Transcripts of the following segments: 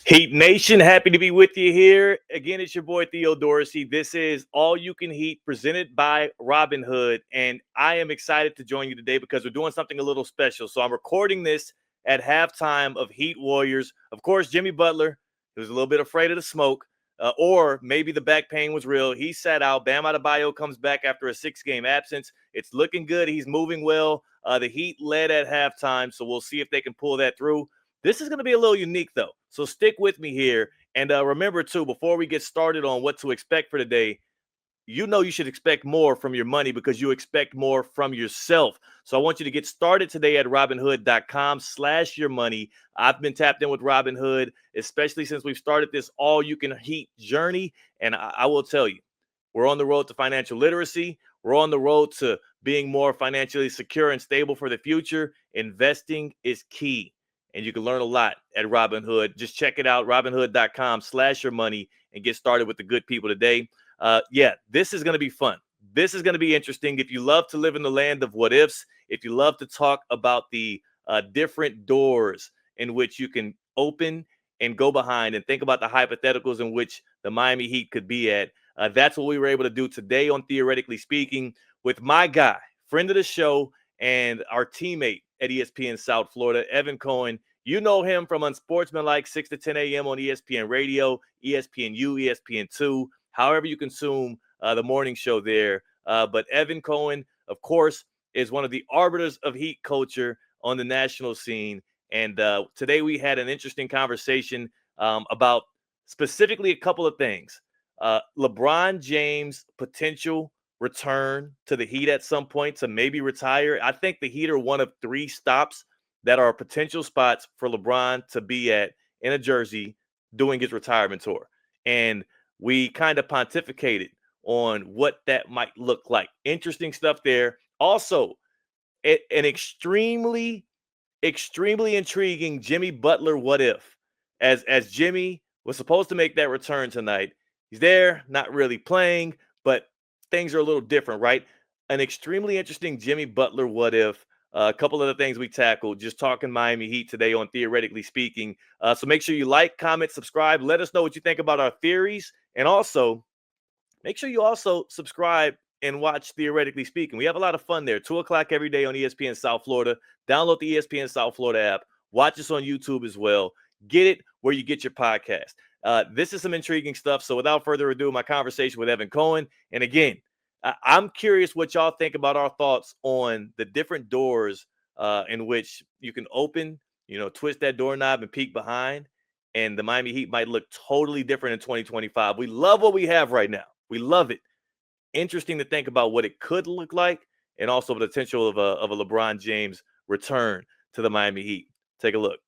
Heat Nation, happy to be with you here. Again, it's your boy Theo Dorsey. This is All You Can Heat presented by Robinhood. And I am excited to join you today because we're doing something a little special. So I'm recording this at halftime of Heat Warriors. Of course, Jimmy Butler, who was a little bit afraid of the smoke, or maybe the back pain was real. He sat out. Bam Adebayo comes back after a 6-game absence. It's looking good. He's moving well. The Heat led at halftime, so we'll see if they can pull that through. This is going to be a little unique, though, so stick with me here. And remember, too, before we get started on what to expect for today, you know you should expect more from your money because you expect more from yourself. So I want you to get started today at Robinhood.com/yourmoney. I've been tapped in with Robinhood, especially since we've started this all-you-can-heat journey. And I will tell you, we're on the road to financial literacy. We're on the road to being more financially secure and stable for the future. Investing is key. And you can learn a lot at Robinhood. Just check it out, Robinhood.com/yourmoney, and get started with the good people today. This is going to be fun. This is going to be interesting. If you love to live in the land of what ifs, if you love to talk about the different doors in which you can open and go behind and think about the hypotheticals in which the Miami Heat could be at, that's what we were able to do today on Theoretically Speaking with my guy, friend of the show, and our teammate at ESPN South Florida, Evan Cohen. You know him from Unsportsmanlike, 6 to 10 a.m. on ESPN Radio, ESPNU, ESPN2, however you consume the morning show there. But Evan Cohen, of course, is one of the arbiters of Heat culture on the national scene. And today we had an interesting conversation about specifically a couple of things. LeBron James' potential return to the Heat at some point to maybe retire. I think the Heat are one of 3 stops that are potential spots for LeBron to be at in a jersey doing his retirement tour. And we kind of pontificated on what that might look like. Interesting stuff there. Also, an extremely intriguing Jimmy Butler what if. As Jimmy was supposed to make that return tonight, he's there, not really playing, but things are a little different, right? An extremely interesting Jimmy Butler what if. A couple of the things we tackled, just talking Miami Heat today on Theoretically Speaking. So make sure you like, comment, subscribe. Let us know what you think about our theories. And also, make sure you also subscribe and watch Theoretically Speaking. We have a lot of fun there. 2 o'clock every day on ESPN South Florida. Download the ESPN South Florida app. Watch us on YouTube as well. Get it where you get your podcast. This is some intriguing stuff. So without further ado, my conversation with Evan Cohen. And again, I'm curious what y'all think about our thoughts on the different doors in which you can open, twist that doorknob and peek behind. And the Miami Heat might look totally different in 2025. We love what we have right now. We love it. Interesting to think about what it could look like and also the potential of a LeBron James return to the Miami Heat. Take a look.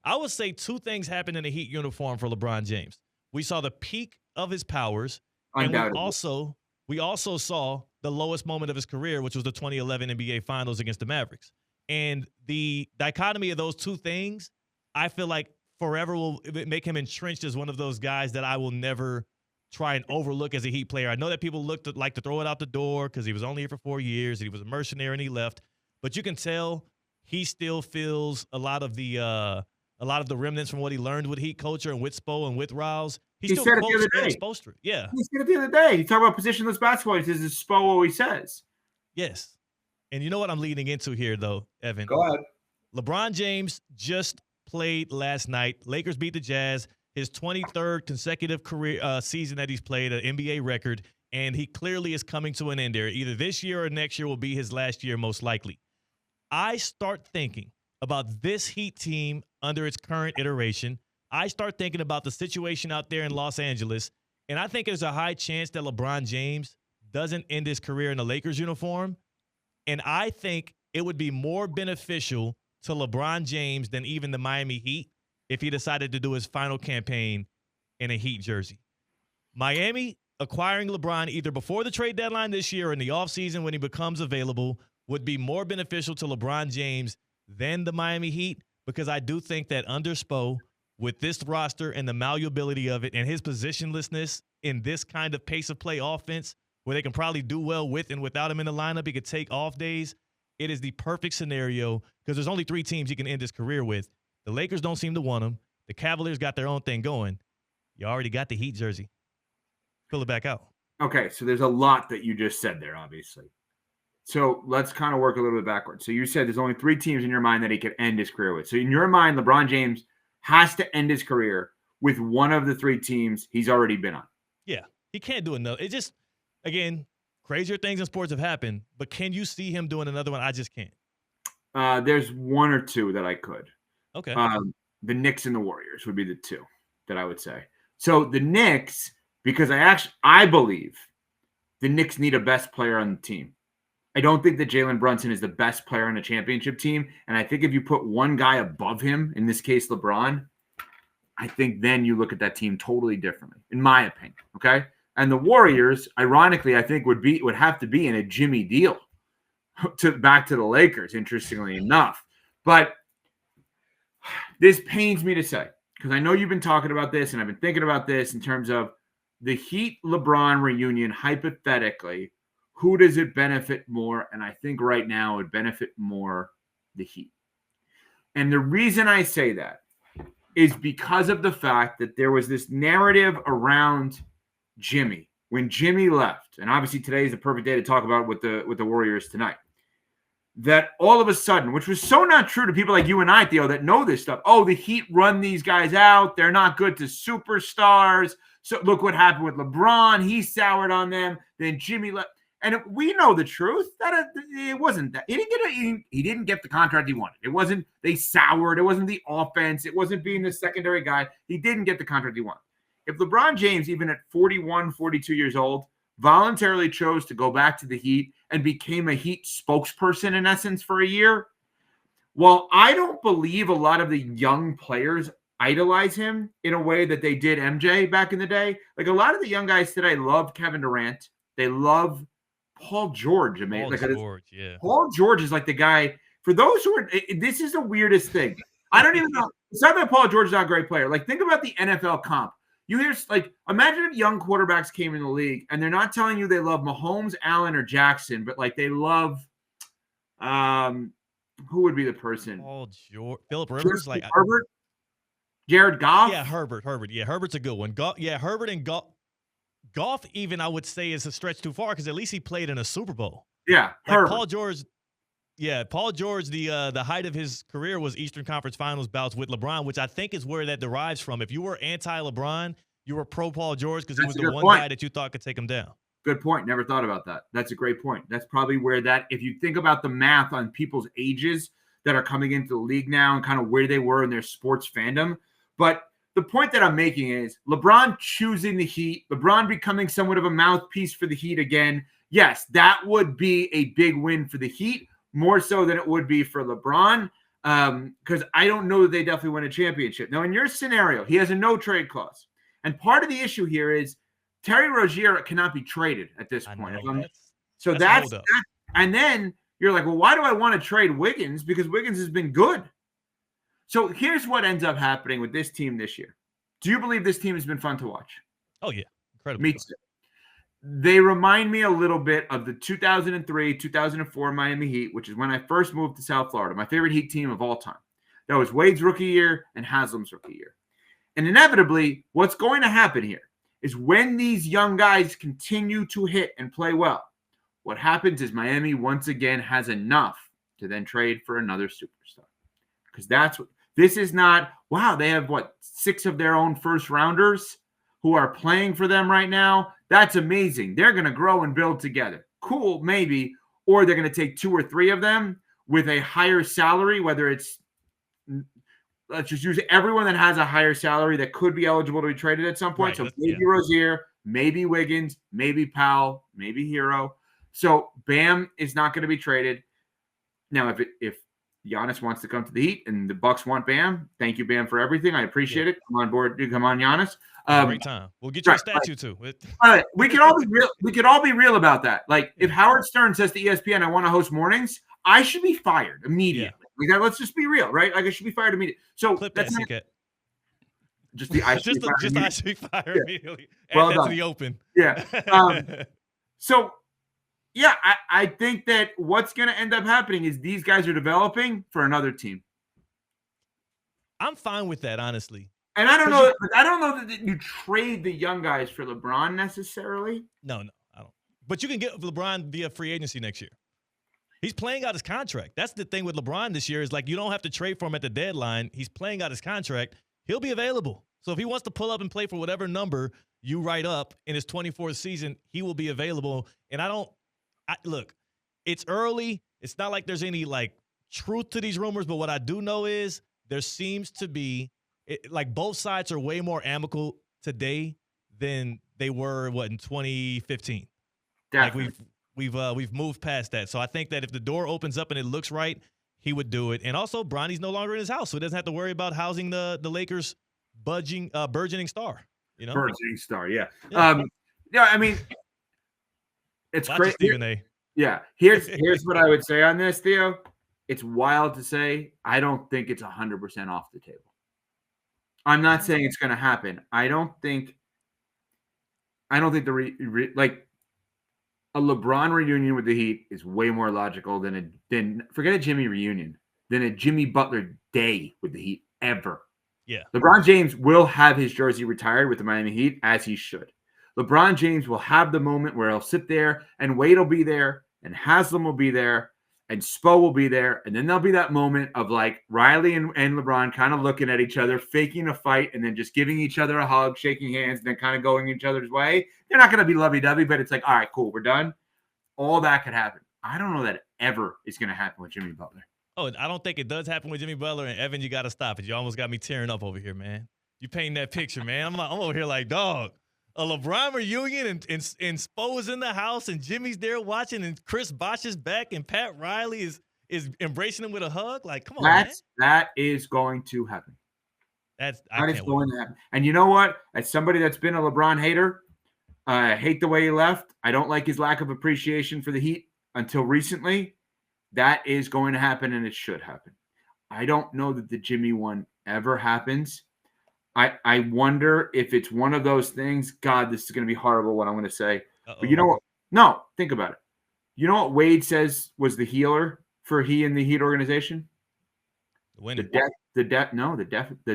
I would say 2 things happened in the Heat uniform for LeBron James. We saw the peak of his powers, and we also saw the lowest moment of his career, which was the 2011 NBA Finals against the Mavericks. And the dichotomy of those 2 things, I feel like forever will make him entrenched as one of those guys that I will never try and overlook as a Heat player. I know that people like to throw it out the door because he was only here for 4 years, and he was a mercenary and he left. But you can tell he still feels a lot of the remnants from what he learned with Heat culture and with Spo and with Riles. He said it the other day. Yeah. He said it the other day. He talked about positionless basketball. He says it's Spo always says. Yes. And you know what I'm leading into here, though, Evan? Go ahead. LeBron James just played last night. Lakers beat the Jazz. His 23rd consecutive career season that he's played, an NBA record, and he clearly is coming to an end there. Either this year or next year will be his last year, most likely. I start thinking about this Heat team under its current iteration. I start thinking about the situation out there in Los Angeles, and I think there's a high chance that LeBron James doesn't end his career in the Lakers uniform. And I think it would be more beneficial to LeBron James than even the Miami Heat if he decided to do his final campaign in a Heat jersey. Miami acquiring LeBron either before the trade deadline this year or in the offseason when he becomes available would be more beneficial to LeBron James than the Miami Heat, because I do think that under Spo, with this roster and the malleability of it and his positionlessness in this kind of pace of play offense where they can probably do well with and without him in the lineup, he could take off days. It is the perfect scenario because there's only 3 teams he can end his career with. The Lakers don't seem to want him. The Cavaliers got their own thing going. You already got the Heat jersey. Fill it back out. Okay, so there's a lot that you just said there, obviously. So let's kind of work a little bit backwards. So you said there's only 3 teams in your mind that he could end his career with. So in your mind, LeBron James has to end his career with one of the 3 teams he's already been on. Yeah, he can't do another. It just, again, crazier things in sports have happened, but can you see him doing another one? I just can't. There's 1 or 2 that I could. Okay. The Knicks and the Warriors would be the 2 that I would say. So the Knicks, because I believe the Knicks need a best player on the team. I don't think that Jalen Brunson is the best player on a championship team. And I think if you put one guy above him, in this case, LeBron, I think then you look at that team totally differently, in my opinion. Okay. And the Warriors, ironically, I think would have to be in a Jimmy deal back to the Lakers, interestingly enough. But this pains me to say, because I know you've been talking about this and I've been thinking about this in terms of the Heat LeBron reunion, hypothetically, who does it benefit more? And I think right now it would benefit more the Heat. And the reason I say that is because of the fact that there was this narrative around Jimmy when Jimmy left. And obviously today is the perfect day to talk about with the Warriors tonight. That all of a sudden, which was so not true to people like you and I, Theo, that know this stuff. Oh, the Heat run these guys out. They're not good to superstars. So look what happened with LeBron. He soured on them. Then Jimmy left. And we know the truth that it wasn't that. He didn't get the contract he wanted. It wasn't they soured. It wasn't the offense. It wasn't being the secondary guy. He didn't get the contract he wanted. If LeBron James, even at 41, 42 years old, voluntarily chose to go back to the Heat and became a Heat spokesperson in essence for a year, while I don't believe a lot of the young players idolize him in a way that they did MJ back in the day. Like a lot of the young guys today love Kevin Durant. They love Paul George. Paul George is like the guy, for those who are, this is the weirdest thing. I don't even know. It's not that Paul George is not a great player. Like think about the NFL comp. You hear, like, imagine if young quarterbacks came in the league and they're not telling you they love Mahomes, Allen, or Jackson, but like they love, who would be the person? Paul George, Philip Rivers, like Herbert, Jared Goff. Yeah, Herbert. Yeah, Herbert's a good one. Herbert and Goff, even I would say is a stretch too far because at least he played in a Super Bowl. Yeah, like Paul George. Yeah, Paul George. The height of his career was Eastern Conference Finals bouts with LeBron, which I think is where that derives from. If you were anti-LeBron, you were pro Paul George because he was the one guy that you thought could take him down. Good point. Never thought about that. That's a great point. That's probably where that, if you think about the math on people's ages that are coming into the league now and kind of where they were in their sports fandom. But the point that I'm making is LeBron choosing the Heat, LeBron becoming somewhat of a mouthpiece for the Heat again. Yes, that would be a big win for the Heat, more so than it would be for LeBron, because I don't know that they definitely win a championship. Now, in your scenario, he has a no-trade clause. And part of the issue here is Terry Rozier cannot be traded at this point. That's and then you're like, well, why do I want to trade Wiggins? Because Wiggins has been good. So here's what ends up happening with this team this year. Do you believe this team has been fun to watch? Oh, yeah. Incredible. Me too. They remind me a little bit of the 2003, 2004 Miami Heat, which is when I first moved to South Florida, my favorite Heat team of all time. That was Wade's rookie year and Haslam's rookie year. And inevitably, what's going to happen here is when these young guys continue to hit and play well, what happens is Miami once again has enough to then trade for another superstar. Because that's what this is not. Wow, they have 6 of their own first rounders who are playing for them right now. That's amazing. They're going to grow and build together. Cool, maybe. Or they're going to take 2 or 3 of them with a higher salary, whether it's, let's just use everyone that has a higher salary that could be eligible to be traded at some point. Right, so maybe Rozier, maybe Wiggins, maybe Powell, maybe Hero. So Bam is not going to be traded. Now, if Giannis wants to come to the Heat and the Bucks want Bam, thank you, Bam, for everything. I appreciate it. Come on board. Come on, Giannis. Great time. We'll get you a statue too. All right, we can all be real. We could all be real about that. Like if Howard Stern says to ESPN, "I want to host mornings," I should be fired immediately. Yeah. Like, let's just be real, right? Like I should be fired immediately. So clip that, I should be fired immediately. Well Add that done. to the open. Yeah. So yeah, I think that what's going to end up happening is these guys are developing for another team. I'm fine with that, honestly. And I don't know that you trade the young guys for LeBron necessarily. No, I don't. But you can get LeBron via free agency next year. He's playing out his contract. That's the thing with LeBron this year is like you don't have to trade for him at the deadline. He's playing out his contract. He'll be available. So if he wants to pull up and play for whatever number you write up in his 24th season, he will be available. And look, it's early. It's not like there's any like truth to these rumors, but what I do know is there seems to be like both sides are way more amicable today than they were in 2015. Definitely. Like we've moved past that. So I think that if the door opens up and it looks right, he would do it. And also Bronny's no longer in his house, so he doesn't have to worry about housing the Lakers burgeoning star. You know? Burgeoning star, yeah. I mean, it's Watch great. Stephen A. Yeah. Here's what I would say on this, Theo. It's wild to say. I don't think it's 100% off the table. I'm not saying it's going to happen. I don't think like a LeBron reunion with the Heat is way more logical than forget a Jimmy reunion, than a Jimmy Butler day with the Heat ever. Yeah. LeBron James will have his jersey retired with the Miami Heat, as he should. LeBron James will have the moment where he'll sit there and Wade will be there and Haslam will be there and Spo will be there. And then there'll be that moment of like Riley and LeBron kind of looking at each other, faking a fight, and then just giving each other a hug, shaking hands, and then kind of going each other's way. They're not going to be lovey-dovey, but it's like, all right, cool, we're done. All that could happen. I don't know that ever is going to happen with Jimmy Butler. Oh, I don't think it does happen with Jimmy Butler. And Evan, you got to stop it. You almost got me tearing up over here, man. You painting that picture, man. I'm over here like, dog. A LeBron reunion and Spo is in the house and Jimmy's there watching and Chris Bosh is back and Pat Riley is embracing him with a hug. Like, come on, man. That is going to happen. That is going to happen. And you know what? As somebody that's been a LeBron hater, I hate the way he left. I don't like his lack of appreciation for the Heat until recently. That is going to happen, and it should happen. I don't know that the Jimmy one ever happens. I wonder if it's one of those things. God, this is going to be horrible what I'm going to say. Uh-oh. But you know what? No, think about it. You know what Wade says was the healer for he and the Heat organization? The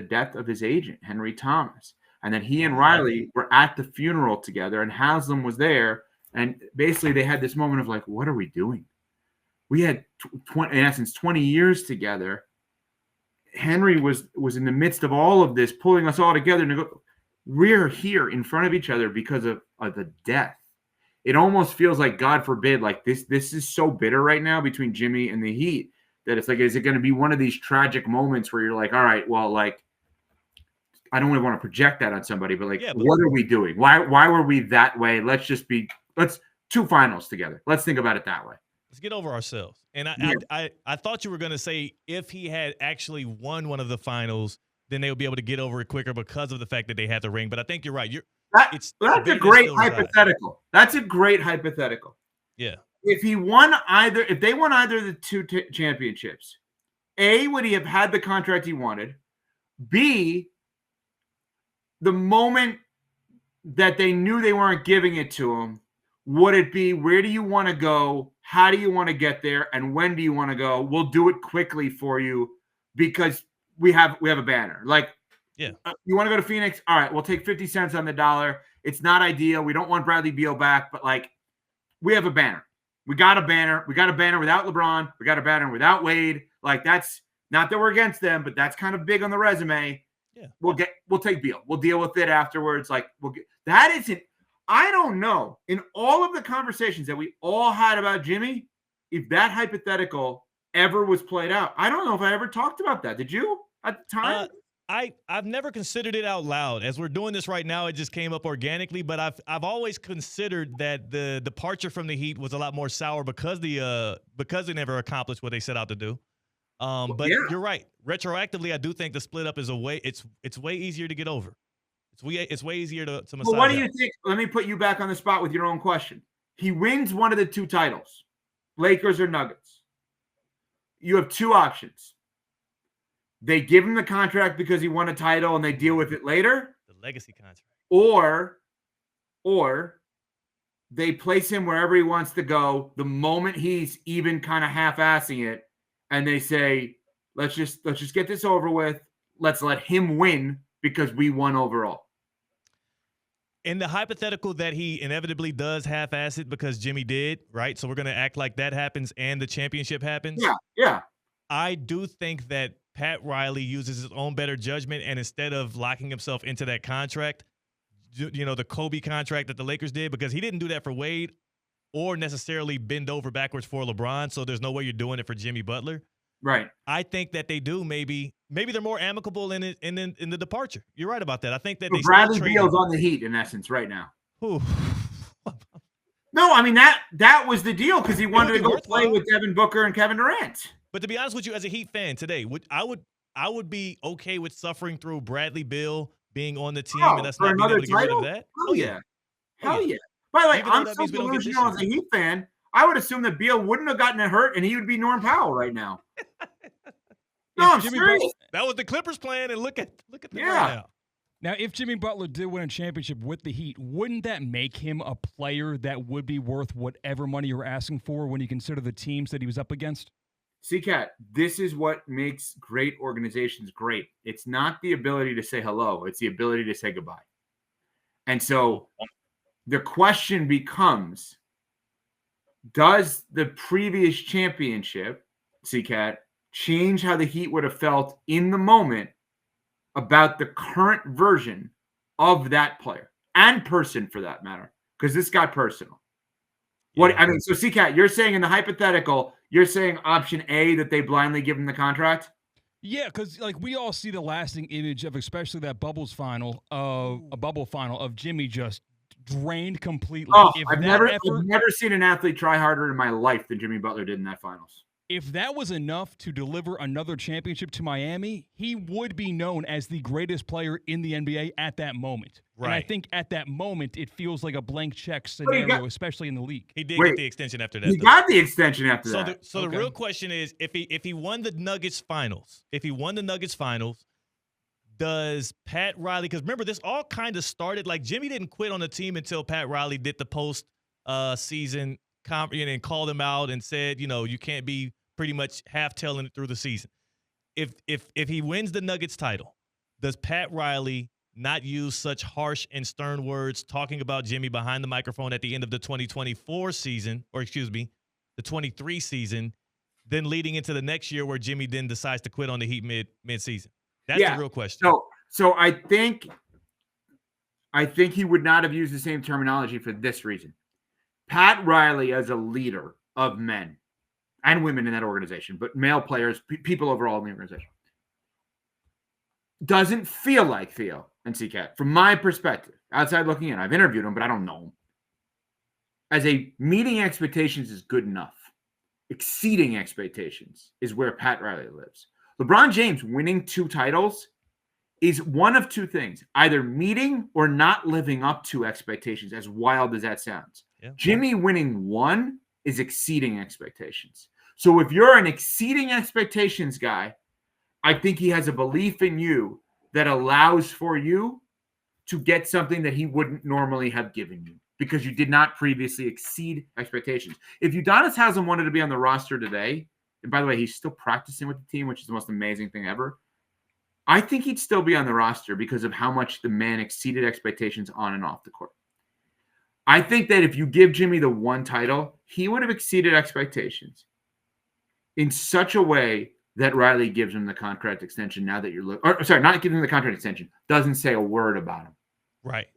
death of his agent, Henry Thomas. And then he and Riley were at the funeral together, and Haslam was there. And basically they had this moment of like, what are we doing? We had, in essence, 20 years together. Henry was in the midst of all of this, pulling us all together. And we're here in front of each other because of the death. It almost feels like, God forbid, like this is so bitter right now between Jimmy and the Heat that it's like, is it going to be one of these tragic moments where you're like, all right, well, like, I don't really want to project that on somebody, but like, what are we doing? Why were we that way? Let's 2 finals together. Let's think about it that way. Let's get over ourselves. And I thought you were going to say if he had actually won one of the finals, then they would be able to get over it quicker because of the fact that they had the ring. But I think you're right. That's a great hypothetical. That's a great hypothetical. Yeah. If they won either of the 2 championships, A, would he have had the contract he wanted? B, the moment that they knew they weren't giving it to him, would it be, where do you want to go? How do you want to get there? And when do you want to go? We'll do it quickly for you because we have a banner. Like, yeah, you want to go to Phoenix? All right, we'll take 50 cents on the dollar. It's not ideal. We don't want Bradley Beal back, but like, we have a banner. We got a banner. We got a banner without LeBron. We got a banner without Wade. Like, that's not that we're against them, but that's kind of big on the resume. Yeah, we'll take Beal. We'll deal with it afterwards. Like, that isn't. I don't know, in all of the conversations that we all had about Jimmy, if that hypothetical ever was played out. I don't know if I ever talked about that. Did you at the time? I've never considered it out loud. As we're doing this right now, it just came up organically. But I've always considered that the departure from the Heat was a lot more sour because they never accomplished what they set out to do. You're right. Retroactively, I do think the split up is it's way easier to get over. It's way easier to massage. Well, what do you think? Let me put you back on the spot with your own question. He wins one of the 2 titles, Lakers or Nuggets. You have 2 options. They give him the contract because he won a title and they deal with it later. The legacy contract. Or they place him wherever he wants to go the moment he's even kind of half-assing it, and they say, let's just get this over with. Let's let him win because we won overall. In the hypothetical that he inevitably does half-ass it because Jimmy did, right? So we're going to act like that happens and the championship happens. Yeah. I do think that Pat Riley uses his own better judgment, and instead of locking himself into that contract, the Kobe contract that the Lakers did, because he didn't do that for Wade or necessarily bend over backwards for LeBron, so there's no way you're doing it for Jimmy Butler. Right. I think that they do maybe they're more amicable in the departure. You're right about that. I think that so they Bradley Beal's on the Heat in essence right now. Ooh. No, I mean that was the deal because he wanted to go play worthwhile with Devin Booker and Kevin Durant. But to be honest with you, as a Heat fan today, I would be okay with suffering through Bradley Beal being on the team and us not being able to get rid of that. Oh yeah. Hell yeah. By the way, Even I'm though that so means we don't get this delusional as a Heat fan. I would assume that Beal wouldn't have gotten hurt and he would be Norm Powell right now. No, I'm serious. That was the Clippers' plan, and look at them right now. Now, if Jimmy Butler did win a championship with the Heat, wouldn't that make him a player that would be worth whatever money you're asking for when you consider the teams that he was up against? C-Cat, this is what makes great organizations great. It's not the ability to say hello. It's the ability to say goodbye. And so the question becomes, does the previous championship, C-Cat, change how the Heat would have felt in the moment about the current version of that player and person for that matter? Because this got personal. Yeah. So C-Cat, you're saying in the hypothetical, you're saying option A that they blindly give him the contract? Yeah, because we all see the lasting image of especially that bubble final of Jimmy just drained completely. Oh, I've never seen an athlete try harder in my life than Jimmy Butler did in that finals. If that was enough to deliver another championship to Miami, he would be known as the greatest player in the NBA at that moment. Right. And I think at that moment, it feels like a blank check scenario, especially in the league. He did get the extension after that. He got the extension after that. So the real question is, if he won the Nuggets finals, does Pat Riley, because remember, this all kind of started, like Jimmy didn't quit on the team until Pat Riley did the post-season conference and called him out and said, you can't be pretty much half-tailing it through the season. If he wins the Nuggets title, does Pat Riley not use such harsh and stern words talking about Jimmy behind the microphone at the end of the 2024 season, or excuse me, the 23 season, then leading into the next year where Jimmy then decides to quit on the Heat mid-season? That's the real question. So I think he would not have used the same terminology for this reason. Pat Riley, as a leader of men and women in that organization, but male players, people overall in the organization, doesn't feel like Theo and C-Cat, from my perspective, outside looking in. I've interviewed him, but I don't know him. As a meeting expectations is good enough. Exceeding expectations is where Pat Riley lives. LeBron James winning 2 titles is one of 2 things, either meeting or not living up to expectations, as wild as that sounds. Yeah. Jimmy winning 1 is exceeding expectations. So if you're an exceeding expectations guy, I think he has a belief in you that allows for you to get something that he wouldn't normally have given you because you did not previously exceed expectations. If Udonis Haslem wanted to be on the roster today, and by the way, he's still practicing with the team, which is the most amazing thing ever, I think he'd still be on the roster because of how much the man exceeded expectations on and off the court. I think that if you give Jimmy the 1 title, he would have exceeded expectations in such a way that Riley gives him the contract extension now that you're not giving him the contract extension, doesn't say a word about him. Right.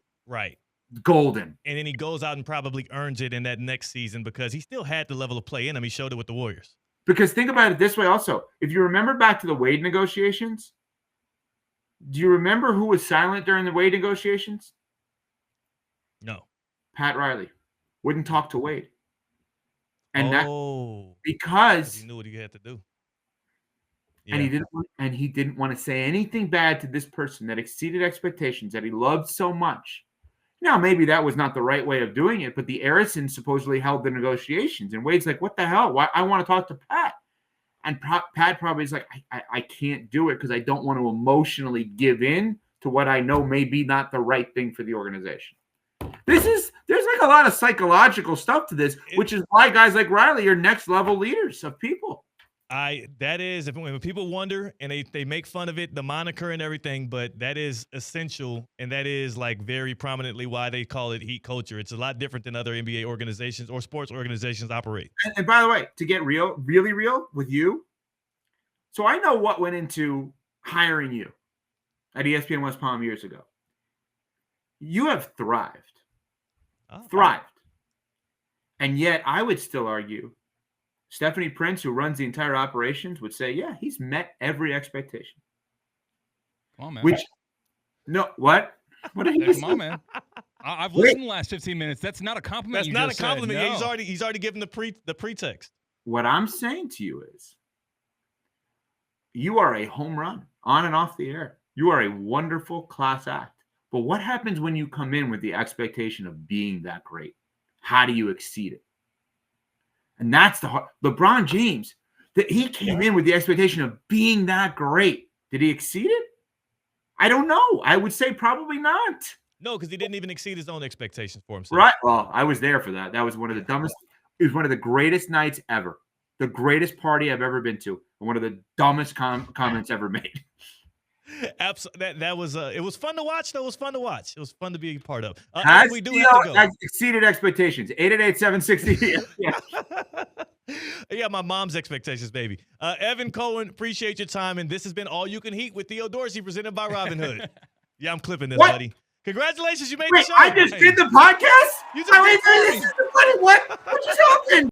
Golden. And then he goes out and probably earns it in that next season because he still had the level of play in him. He showed it with the Warriors. Because think about it this way also. If you remember back to the Wade negotiations, do you remember who was silent during the Wade negotiations? No. Pat Riley. Wouldn't talk to Wade. And because he knew what he had to do. Yeah. And he didn't want to say anything bad to this person that exceeded expectations that he loved so much. Now, maybe that was not the right way of doing it, but the Arison supposedly held the negotiations. And Wade's like, what the hell? Why? I want to talk to Pat. And Pat probably is like, I can't do it because I don't want to emotionally give in to what I know may be not the right thing for the organization. There's like a lot of psychological stuff to this, which is why guys like Riley are next level leaders of people. That is, when people wonder and they make fun of it, the moniker and everything, but that is essential, and that is like very prominently why they call it heat culture. It's a lot different than other NBA organizations or sports organizations operate. And by the way, to get really real with you, so I know what went into hiring you at ESPN West Palm years ago. You have thrived. Thrived. And yet I would still argue Stephanie Prince, who runs the entire operations, would say, yeah, he's met every expectation. Come on, man. What? What did you say? Come on, man. I've listened the last 15 minutes. That's not a compliment. That's not a compliment. No. Yeah, he's already given the pretext. What I'm saying to you is, you are a home run on and off the air. You are a wonderful class act. But what happens when you come in with the expectation of being that great? How do you exceed it? And that's the hard. LeBron James, that he came in with the expectation of being that great. Did he exceed it? I don't know. I would say probably not. No, because he didn't even exceed his own expectations for himself. Right. Well, I was there for that. That was one of the dumbest. It was one of the greatest nights ever. The greatest party I've ever been to. And one of the dumbest comments ever made. Absolutely. That was it was fun to watch, though. It was fun to watch. It was fun to be a part of. We do Theo have to go. Exceeded expectations. 888-760. Yeah, my mom's expectations, baby. Evan Cohen, appreciate your time. And this has been All You Can Heat with Theo Dorsey, presented by Robinhood. Yeah, I'm clipping this, buddy. Congratulations, you made the show. I just did the podcast? You just did What just happened?